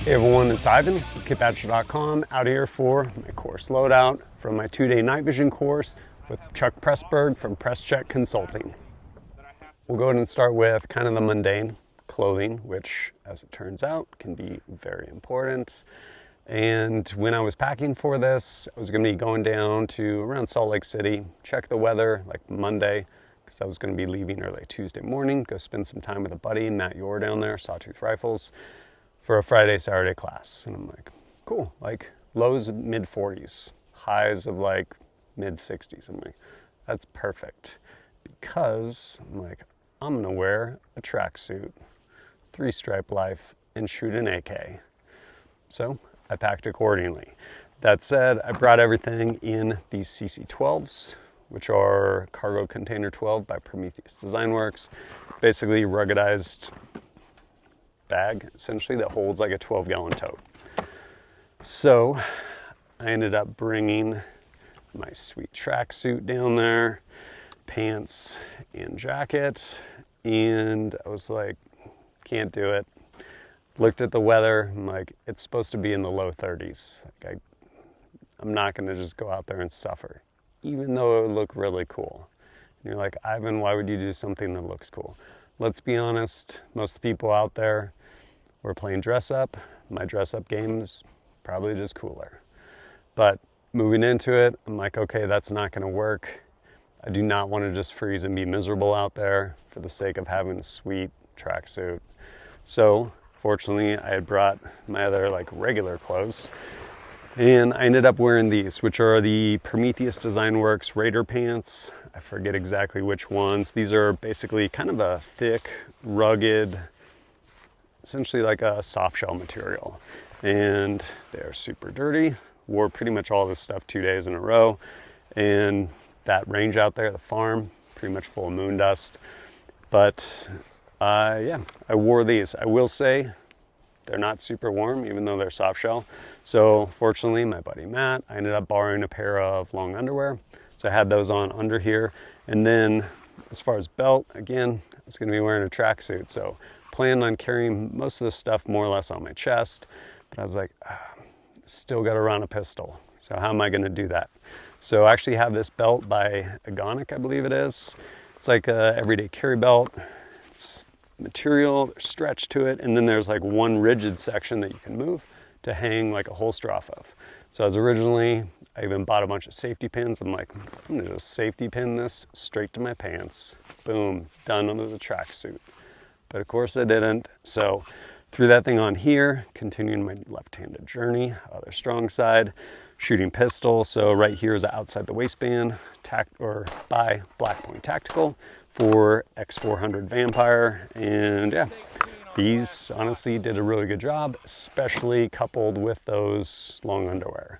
Hey everyone, it's Ivan, kitpatcher.com, out here for my course Loadout from my 2-day night vision course with Chuck Pressburg from Presscheck Consulting. We'll go ahead and start with kind of the mundane clothing, which as it turns out can be very important. And when I was packing for this, I was going to be going down to around Salt Lake City, check the weather like Monday, because I was going to be leaving early Tuesday morning, go spend some time with a buddy, Matt Yore down there, Sawtooth Rifles, for a Friday, Saturday class. And I'm like, cool, like lows of mid 40s, highs of like mid 60s. I'm like, that's perfect, because I'm like, I'm gonna wear a tracksuit, 3-stripe life, and shoot an AK. So I packed accordingly. That said, I brought everything in these CC12s, which are Cargo Container 12 by Prometheus Design Works. Basically ruggedized bag, essentially, that holds like a 12-gallon tote. So I ended up bringing my sweet tracksuit down there, pants and jacket, and I was like, can't do it. Looked at the weather, I'm like, it's supposed to be in the low 30s. Like I'm not gonna just go out there and suffer, even though it would look really cool. And you're like, Ivan, why would you do something that looks cool? Let's be honest, most of the people out there were playing dress up. My dress up game is probably just cooler. But moving into it, I'm like, okay, that's not gonna work. I do not want to just freeze and be miserable out there for the sake of having a sweet tracksuit. So fortunately, I had brought my other like regular clothes, and I ended up wearing these, which are the Prometheus Design Works Raider Pants. I forget exactly which ones. These are basically kind of a thick, rugged, essentially like a soft shell material, and they're super dirty. Wore pretty much all this stuff 2 days in a row, and that range out there, the farm, pretty much full of moon dust. But yeah, I wore these. I will say they're not super warm, even though they're soft shell. So fortunately, my buddy Matt, I ended up borrowing a pair of long underwear, so I had those on under here. And then as far as belt, again, I was going to be wearing a tracksuit, so planned on carrying most of this stuff more or less on my chest, but I was like, still got to run a pistol. So how am I going to do that? So I actually have this belt by Agonic, I believe it is. It's like a everyday carry belt. It's material, there's stretch to it, and then there's like one rigid section that you can move to hang like a holster off of. So as originally, I even bought a bunch of safety pins. I'm like, I'm gonna just safety pin this straight to my pants. Boom, done under the tracksuit. But of course I didn't. So threw that thing on here, continuing my left-handed journey, other strong side, shooting pistol. So right here is outside the waistband, by Black Point Tactical for X400 Vampire. And yeah, these honestly did a really good job, especially coupled with those long underwear.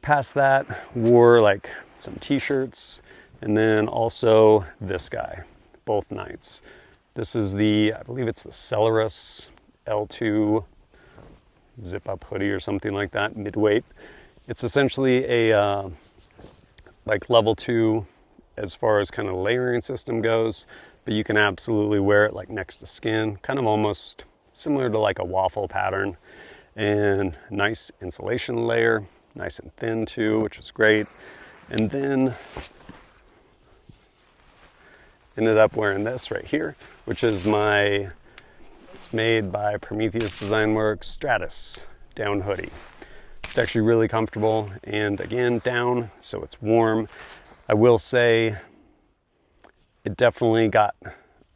Past that, wore like some t-shirts, and then also this guy, both nights. This is the, I believe it's the Celeris L2 zip-up hoodie or something like that, midweight. It's essentially a like level 2 as far as kind of layering system goes, but you can absolutely wear it like next to skin, kind of almost similar to like a waffle pattern, and nice insulation layer, nice and thin too, which is great. And then ended up wearing this right here, which is it's made by Prometheus Design Works Stratus down hoodie. It's actually really comfortable, and again, down, so it's warm. I will say it definitely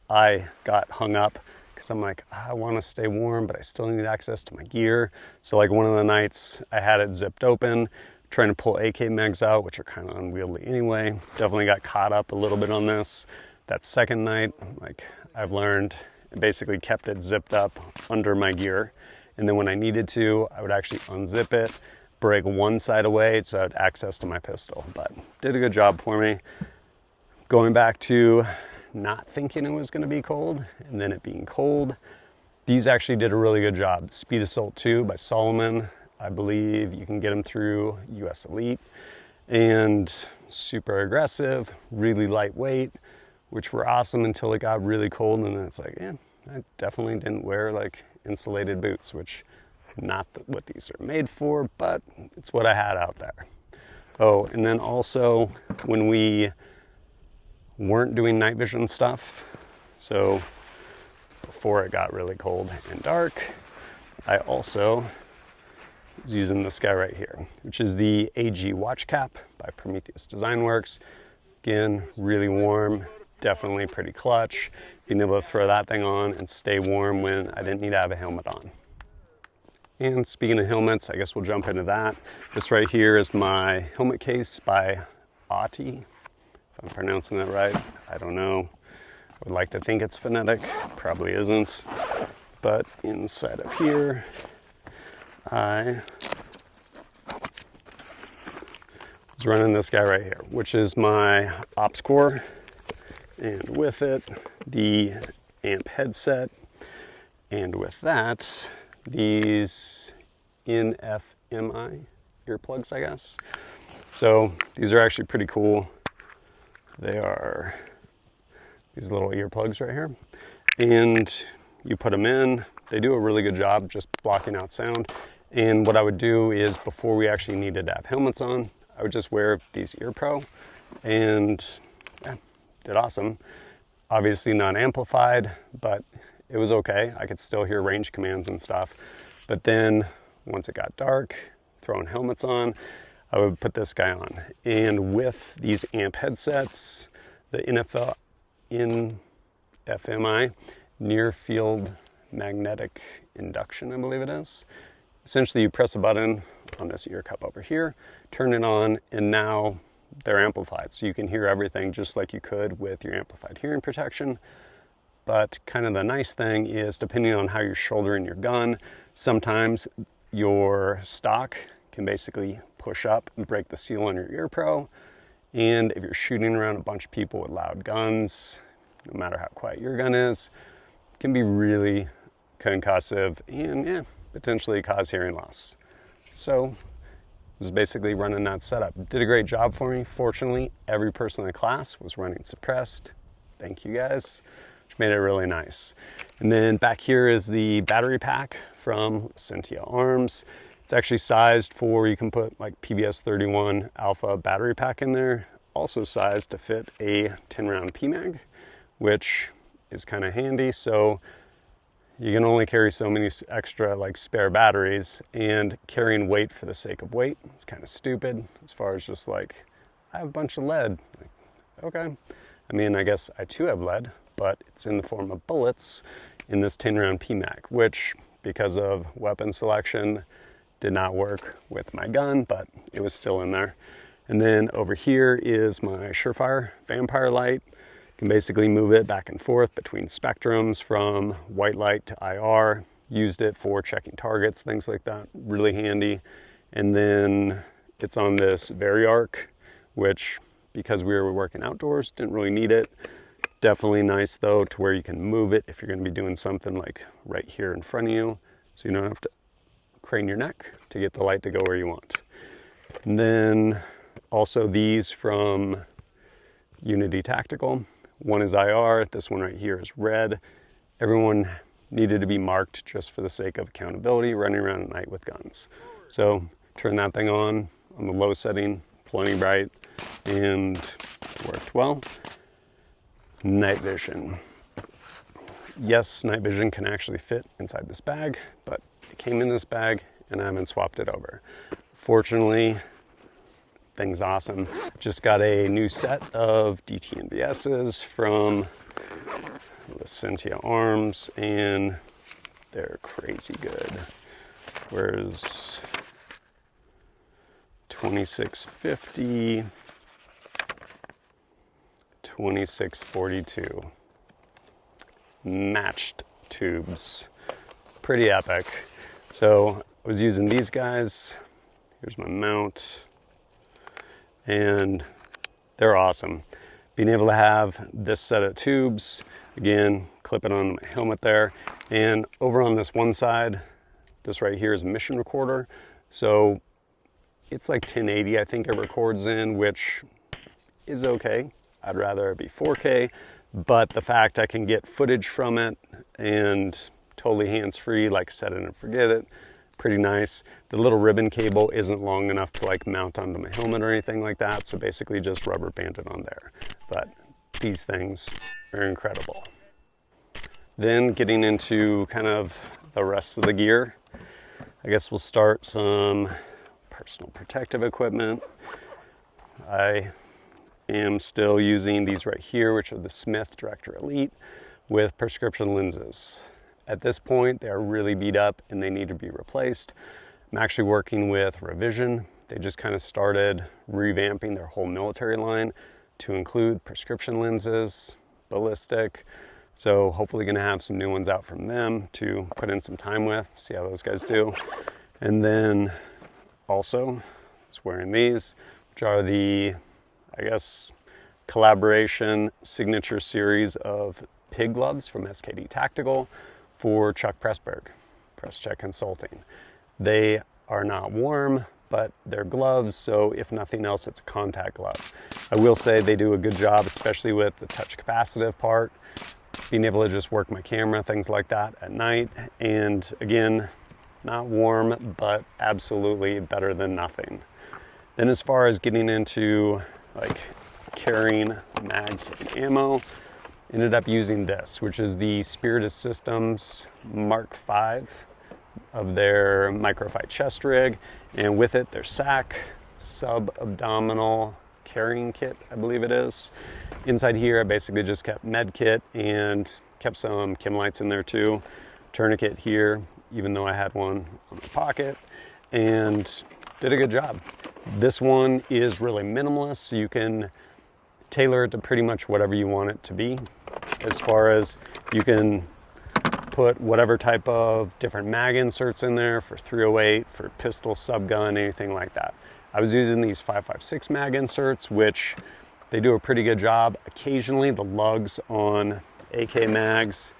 I got hung up because I'm like, I want to stay warm, but I still need access to my gear. So like one of the nights I had it zipped open, trying to pull AK mags out, which are kind of unwieldy anyway. Definitely got caught up a little bit on this. That second night, like I've learned, I basically kept it zipped up under my gear. And then when I needed to, I would actually unzip it, break one side away so I had access to my pistol. But did a good job for me. Going back to not thinking it was going to be cold and then it being cold, these actually did a really good job. Speed Assault 2 by Salomon. I believe you can get them through US Elite, and super aggressive, really lightweight, which were awesome until it got really cold, and then it's like, yeah, I definitely didn't wear like insulated boots, which Not what these are made for, but it's what I had out there. Oh, and then also when we weren't doing night vision stuff, so before it got really cold and dark, I also was using this guy right here, which is the A.G watch cap by Prometheus Design Works. Again, really warm, definitely pretty clutch. Being able to throw that thing on and stay warm when I didn't need to have a helmet on. And speaking of helmets, I guess we'll jump into that. This right here is my helmet case by Otte. If I'm pronouncing that right, I don't know. I would like to think it's phonetic, probably isn't. But inside of here, I was running this guy right here, which is my ops core, and with it, the amp headset, and with that, these NFMI earplugs, I guess. So these are actually pretty cool. They are these little earplugs right here, and you put them in. They do a really good job just blocking out sound. And what I would do is, before we actually needed to have helmets on, I would just wear these Ear Pro, and yeah, did awesome. Obviously not amplified, but it was okay. I could still hear range commands and stuff. But then once it got dark, throwing helmets on, I would put this guy on. And with these amp headsets, the NFMI, near field magnetic induction, I believe it is. Essentially, you press a button on this ear cup over here, turn it on, and now they're amplified. So you can hear everything just like you could with your amplified hearing protection. But kind of the nice thing is, depending on how you're shouldering your gun, sometimes your stock can basically push up and break the seal on your Ear Pro. And if you're shooting around a bunch of people with loud guns, no matter how quiet your gun is, it can be really concussive and yeah, potentially cause hearing loss. So was basically running that setup. Did a great job for me. Fortunately, every person in the class was running suppressed. Thank you guys, which made it really nice. And then back here is the battery pack from Licentia Arms. It's actually sized for, you can put like PBS 31 Alpha battery pack in there. Also sized to fit a 10-round PMag, which is kind of handy. So you can only carry so many extra like spare batteries, and carrying weight for the sake of weight is kind of stupid as far as just like, I have a bunch of lead. Like, okay. I mean, I guess I too have lead, but it's in the form of bullets in this 10-round PMag, which because of weapon selection did not work with my gun, but it was still in there. And then over here is my Surefire Vampire light. Can basically move it back and forth between spectrums from white light to IR. Used it for checking targets, things like that, really handy. And then it's on this Veriarc, which because we were working outdoors, didn't really need it. Definitely nice though, to where you can move it if you're gonna be doing something like right here in front of you, so you don't have to crane your neck to get the light to go where you want. And then also these from Unity Tactical. One is IR, this one right here is red. Everyone needed to be marked just for the sake of accountability, running around at night with guns. So turn that thing on the low setting, plenty bright, and worked well. Night vision. Yes, night vision can actually fit inside this bag, but it came in this bag and I haven't swapped it over. Fortunately, thing's awesome. Just got a new set of DTNVSs from Licentia Arms, and they're crazy good. Where's 2650, 2642. Matched tubes. Pretty epic. So I was using these guys. Here's my mount. And they're awesome. Being able to have this set of tubes, again, clip it on my helmet there. And over on this one side, this right here is a mission recorder. So it's like 1080, I think it records in, which is okay. I'd rather it be 4K, but the fact I can get footage from it and totally hands-free, like set it and forget it, pretty nice. The little ribbon cable isn't long enough to like mount onto my helmet or anything like that, so basically just rubber banded on there. But these things are incredible. Then getting into kind of the rest of the gear, I guess we'll start some personal protective equipment. I am still using these right here, which are the Smith Director Elite with prescription lenses. At this point, they are really beat up and they need to be replaced. I'm actually working with Revision. They just kind of started revamping their whole military line to include prescription lenses, ballistic. So hopefully gonna have some new ones out from them to put in some time with, see how those guys do. And then also, just wearing these, which are the, I guess, collaboration signature series of pig gloves from SKD Tactical for Chuck Pressburg, Presscheck Consulting. They are not warm, but they're gloves, so if nothing else, it's a contact glove. I will say they do a good job, especially with the touch capacitive part, being able to just work my camera, things like that at night. And again, not warm, but absolutely better than nothing. Then as far as getting into like carrying mags and ammo, ended up using this, which is the Spiritus Systems Mark V of their microfight chest rig, and with it their S.A.C.K sub-abdominal carrying kit, I believe it is. Inside here I basically just kept med kit and kept some chem lights in there too. Tourniquet here, even though I had one on my pocket, and did a good job. This one is really minimalist, so you can tailor it to pretty much whatever you want it to be. As far as you can put whatever type of different mag inserts in there for 308, for pistol, subgun, anything like that. I was using these 5.56 mag inserts, which they do a pretty good job. Occasionally the lugs on AK mags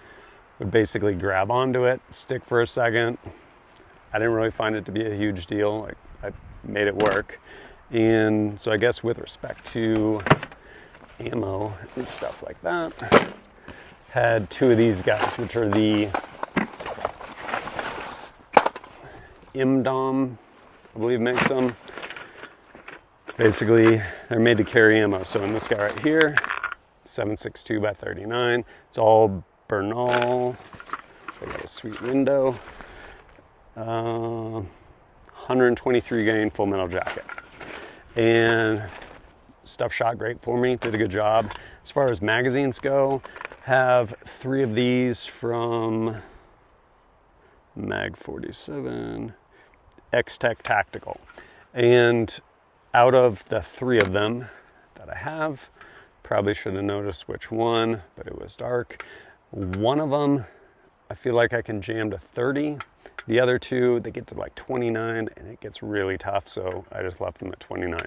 would basically grab onto it, stick for a second. I didn't really find it to be a huge deal. I made it work. And so I guess with respect to ammo and stuff like that, had two of these guys, which are the MDOM, I believe makes them. Basically, they're made to carry ammo. So in this guy right here, 7.62 by 39, it's all Bernal. They got a sweet window. 123 grain full metal jacket. And stuff shot great for me, did a good job. As far as magazines go, have 3 of these from Mag 47, X-Tech Tactical. And out of the 3 of them that I have, probably should have noticed which one, but it was dark. One of them, I feel like I can jam to 30. The other 2, they get to like 29 and it gets really tough, so I just left them at 29.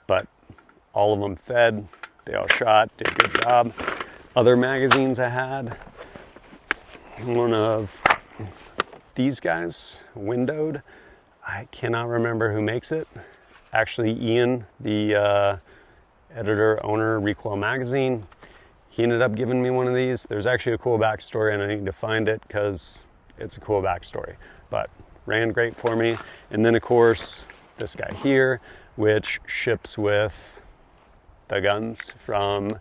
But all of them fed, they all shot, did a good job. Other magazines I had, one of these guys, windowed. I cannot remember who makes it. Actually, Ian, the editor, owner, Recoil Magazine, he ended up giving me one of these. There's actually a cool backstory and I need to find it because it's a cool backstory, but ran great for me. And then of course, this guy here, which ships with the guns from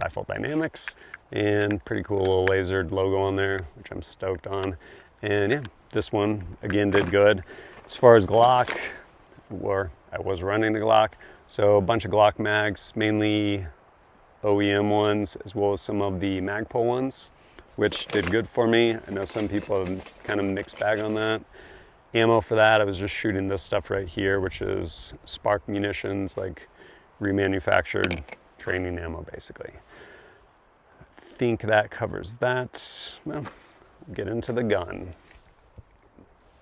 Rifle Dynamics, and pretty cool little lasered logo on there, which I'm stoked on. And yeah, this one again did good. As far as Glock, I was running a Glock, so a bunch of Glock mags, mainly OEM ones, as well as some of the Magpul ones, which did good for me. I know some people have kind of mixed bag on that. Ammo for that, I was just shooting this stuff right here, which is Spark munitions, like remanufactured training ammo, basically. I think that covers that. Well, we'll get into the gun.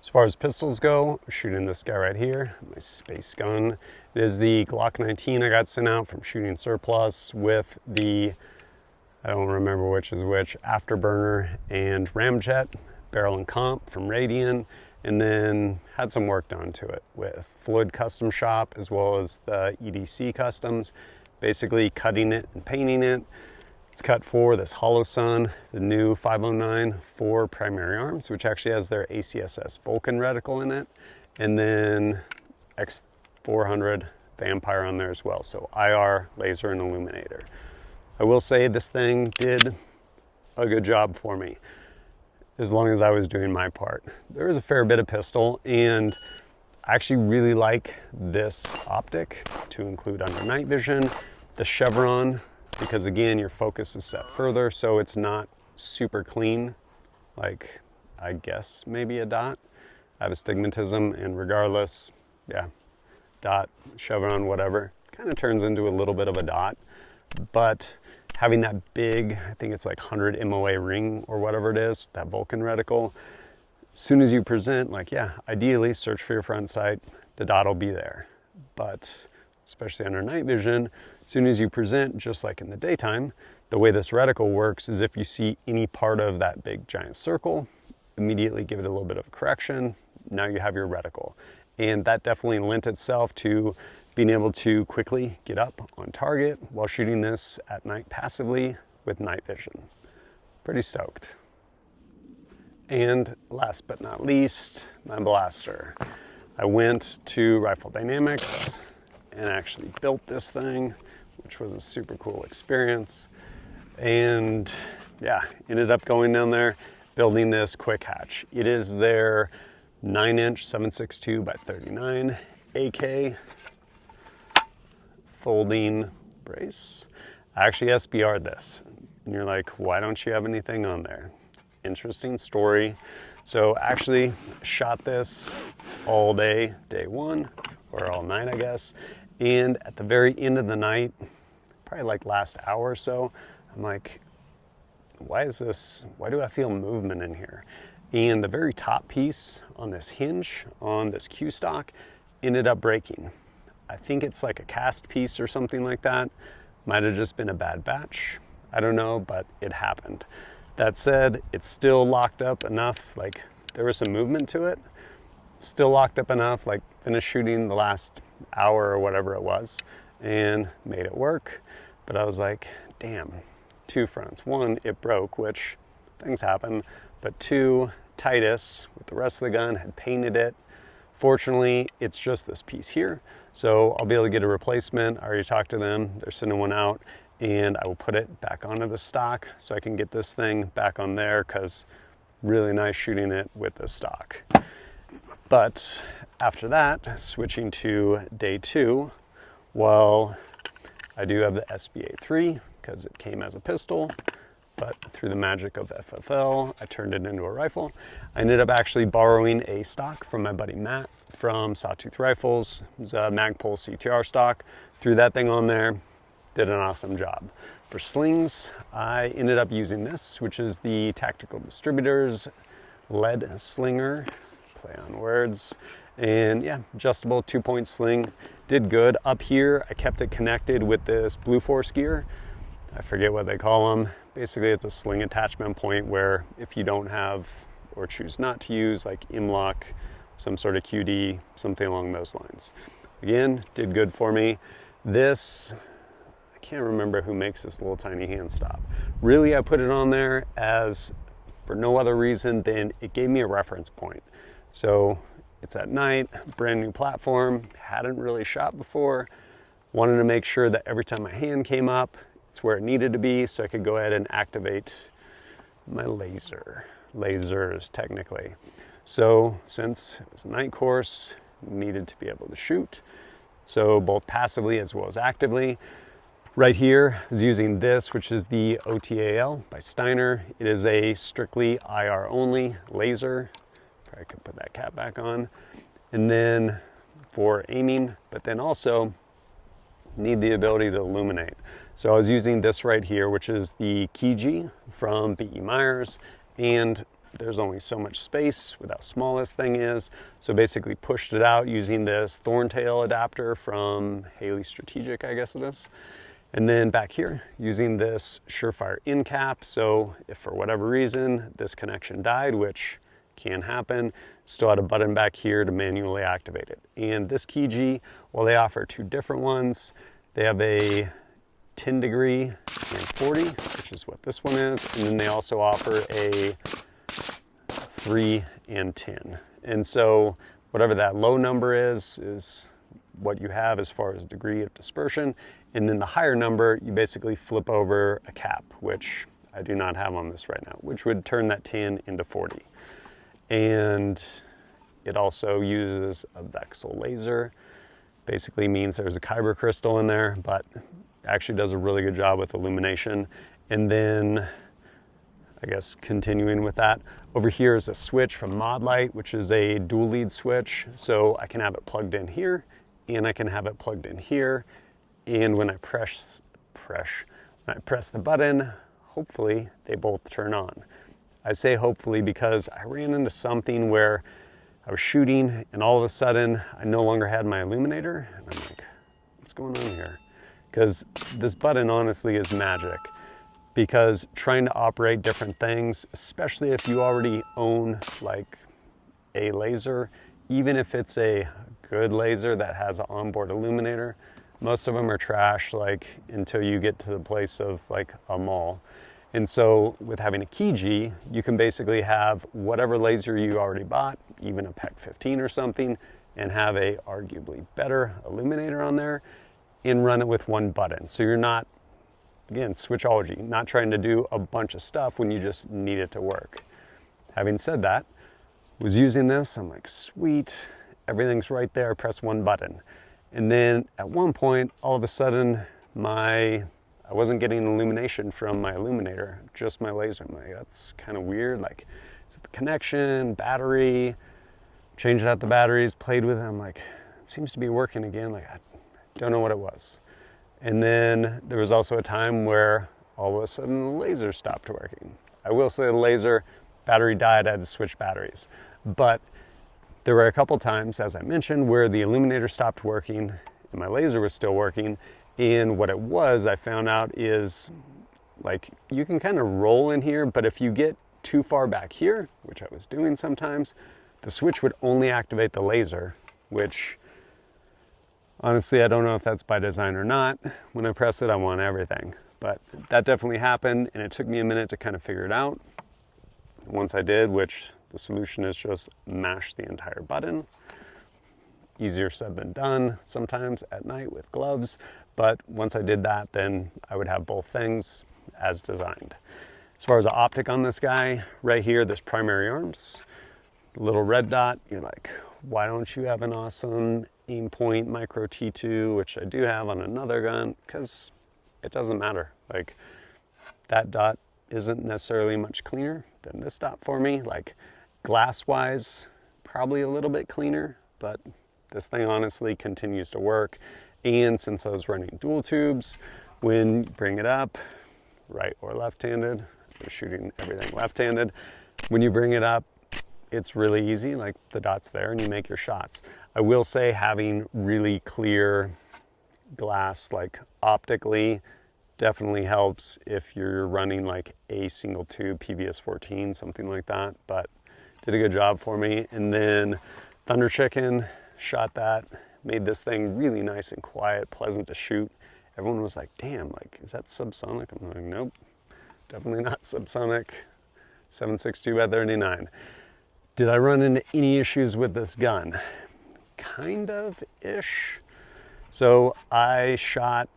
As far as pistols go, I'm shooting this guy right here, my space gun. It is the Glock 19 I got sent out from Shooting Surplus with the, I don't remember which is which, Afterburner and Ramjet, barrel and comp from Radian, and then had some work done to it with Floyd Custom Shop as well as the EDC Customs, basically cutting it and painting it. It's cut for this Hollow Sun, the new 509 for primary arms, which actually has their ACSS Vulcan reticle in it, and then X400 Vampire on there as well. So IR, laser, and illuminator. I will say this thing did a good job for me, as long as I was doing my part. There was a fair bit of pistol, and I actually really like this optic to include under night vision, the chevron, because again, your focus is set further, so it's not super clean, like I guess maybe a dot. I have astigmatism, and regardless, yeah, dot, chevron, whatever, kind of turns into a little bit of a dot. But having that big, I think it's like 100 MOA ring or whatever it is, that Vulcan reticle, as soon as you present, like, yeah, ideally search for your front sight, the dot will be there. But especially under night vision, as soon as you present, just like in the daytime, the way this reticle works is if you see any part of that big giant circle, immediately give it a little bit of a correction. Now you have your reticle. And that definitely lent itself to being able to quickly get up on target while shooting this at night passively with night vision. Pretty stoked. And last but not least, my blaster. I went to Rifle Dynamics and actually built this thing, which was a super cool experience. And yeah, ended up going down there, building this quick hatch. It is their 9-inch 7.62 by 39 AK folding brace. I actually SBR'd this, and you're like, why don't you have anything on there? Interesting story. So actually shot this all day, day one, or all night, I guess. And at the very end of the night, probably like last hour or so, I'm like, why do I feel movement in here? And the very top piece on this hinge, on this Q stock, ended up breaking. I think it's like a cast piece or something like that. Might have just been a bad batch. I don't know, but it happened. That said, it's still locked up enough, like there was some movement to it. Still locked up enough, like finished shooting the last hour or whatever it was and made it work. But I was like, damn, two fronts. One, it broke, which things happen. But two, Titus with the rest of the gun had painted it. Fortunately, it's just this piece here. So I'll be able to get a replacement. I already talked to them. They're sending one out, and I will put it back onto the stock so I can get this thing back on there, because really nice shooting it with the stock. But after that, switching to day two, well, I do have the SBA3 because it came as a pistol, but through the magic of FFL, I turned it into a rifle. I ended up actually borrowing a stock from my buddy Matt from Sawtooth Rifles. It was a Magpul CTR stock. Threw that thing on there, did an awesome job. For slings, I ended up using this, which is the Tactical Distributors lead slinger, play on words. And yeah, adjustable 2-point sling, did good. Up here, I kept it connected with this Blue Force gear. I forget what they call them. Basically, it's a sling attachment point where if you don't have or choose not to use like M-lock, some sort of QD, something along those lines. Again, did good for me. This, I can't remember who makes this little tiny hand stop. Really, I put it on there as for no other reason than it gave me a reference point. So it's at night, brand new platform, hadn't really shot before. Wanted to make sure that every time my hand came up, it's where it needed to be, so I could go ahead and activate my lasers technically. So since it was a night course, needed to be able to shoot. So both passively as well as actively. Right here is using this, which is the OTAL by Steiner. It is a strictly IR only laser. I could put that cap back on. And then for aiming, but then also need the ability to illuminate. So I was using this right here, which is the Key from B.E. Myers, and there's only so much space with how small this thing is. So basically pushed it out using this Thorntail adapter from Haley Strategic, I guess it is. And then back here, using this Surefire end cap. So if for whatever reason this connection died, which can happen, still had a button back here to manually activate it. And this Key, while they offer two different ones, they have a 10 degree and 40, which is what this one is. And then they also offer a 3 and 10. And so whatever that low number is what you have as far as degree of dispersion. And then the higher number, you basically flip over a cap, which I do not have on this right now, which would turn that 10 into 40. And it also uses a Vexel laser. Basically means there's a kyber crystal in there, but actually does a really good job with illumination. And then, I guess continuing with that, over here is a switch from Modlight, which is a dual lead switch. So I can have it plugged in here, and I can have it plugged in here. And when I press the button, hopefully they both turn on. I say hopefully because I ran into something where I was shooting and all of a sudden I no longer had my illuminator. And I'm like, what's going on here? Because this button honestly is magic. Because trying to operate different things, especially if you already own like a laser, even if it's a good laser that has an onboard illuminator, most of them are trash like until you get to the place of like a mall. And so with having a key G, you can basically have whatever laser you already bought, even a PEC 15 or something, and have a arguably better illuminator on there and run it with one button. So you're not, again, switchology, not trying to do a bunch of stuff when you just need it to work. Having said that, was using this, I'm like, sweet, everything's right there, press one button. And then at one point, all of a sudden, I wasn't getting illumination from my illuminator, just my laser. I'm like, that's kind of weird. Like, is it the connection, battery? Changed out the batteries, played with it. I'm like, it seems to be working again. Like, I don't know what it was. And then there was also a time where all of a sudden the laser stopped working. I will say the laser battery died, I had to switch batteries. But there were a couple times, as I mentioned, where the illuminator stopped working and my laser was still working. And what it was, I found out, is like you can kind of roll in here, but if you get too far back here, which I was doing sometimes, the switch would only activate the laser, which honestly, I don't know if that's by design or not. When I press it, I want everything. But that definitely happened, and it took me a minute to kind of figure it out. Once I did, which the solution is just mash the entire button. Easier said than done sometimes at night with gloves. But once I did that, then I would have both things as designed. As far as the optic on this guy, right here, this primary arms, little red dot, you're like, why don't you have an awesome aim point micro T2, which I do have on another gun? Because it doesn't matter. Like, that dot isn't necessarily much cleaner than this dot for me. Like, glass-wise, probably a little bit cleaner, but this thing honestly continues to work. And since I was running dual tubes, when you bring it up, right or left-handed, I'm shooting everything left-handed, when you bring it up, it's really easy, like the dot's there and you make your shots. I will say having really clear glass, like optically, definitely helps if you're running like a single tube PVS 14, something like that, but did a good job for me. And then Thunder Chicken, shot that, made this thing really nice and quiet, pleasant to shoot. Everyone was like, damn, like, is that subsonic? I'm like, nope, definitely not subsonic. 7.62 by 39. Did I run into any issues with this gun? Kind of-ish. So I shot,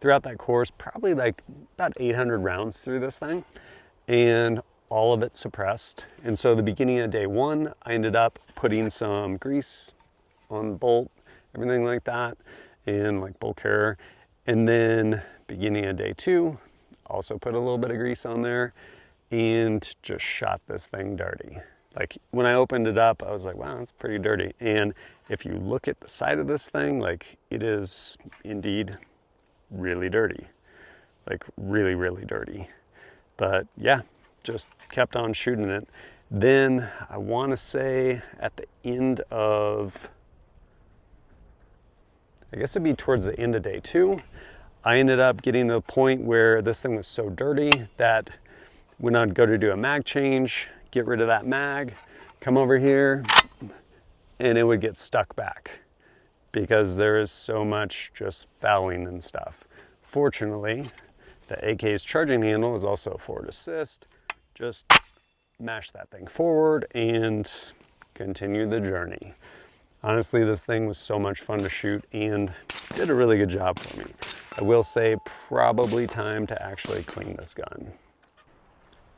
throughout that course, probably like about 800 rounds through this thing, and all of it suppressed. And so the beginning of day one, I ended up putting some grease on the bolt, everything like that, and like bolt carrier. And then beginning of day two, also put a little bit of grease on there and just shot this thing dirty. Like when I opened it up, I was like, wow, it's pretty dirty. And if you look at the side of this thing, like it is indeed really dirty, like really, really dirty. But yeah, just kept on shooting it. Then I want to say at the end of, I guess it'd be towards the end of day two, I ended up getting to the point where this thing was so dirty that when I'd go to do a mag change, get rid of that mag, come over here, and it would get stuck back because there is so much just fouling and stuff. Fortunately, the AK's charging handle is also forward assist. Just mash that thing forward and continue the journey. Honestly, this thing was so much fun to shoot and did a really good job for me. I will say probably time to actually clean this gun.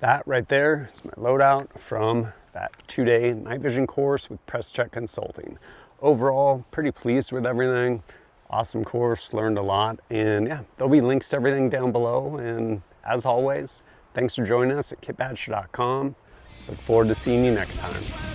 That right there is my loadout from that 2-day night vision course with Presscheck Consulting. Overall, pretty pleased with everything. Awesome course, learned a lot, and yeah, there'll be links to everything down below. And as always, thanks for joining us at kitbadge.com. Look forward to seeing you next time.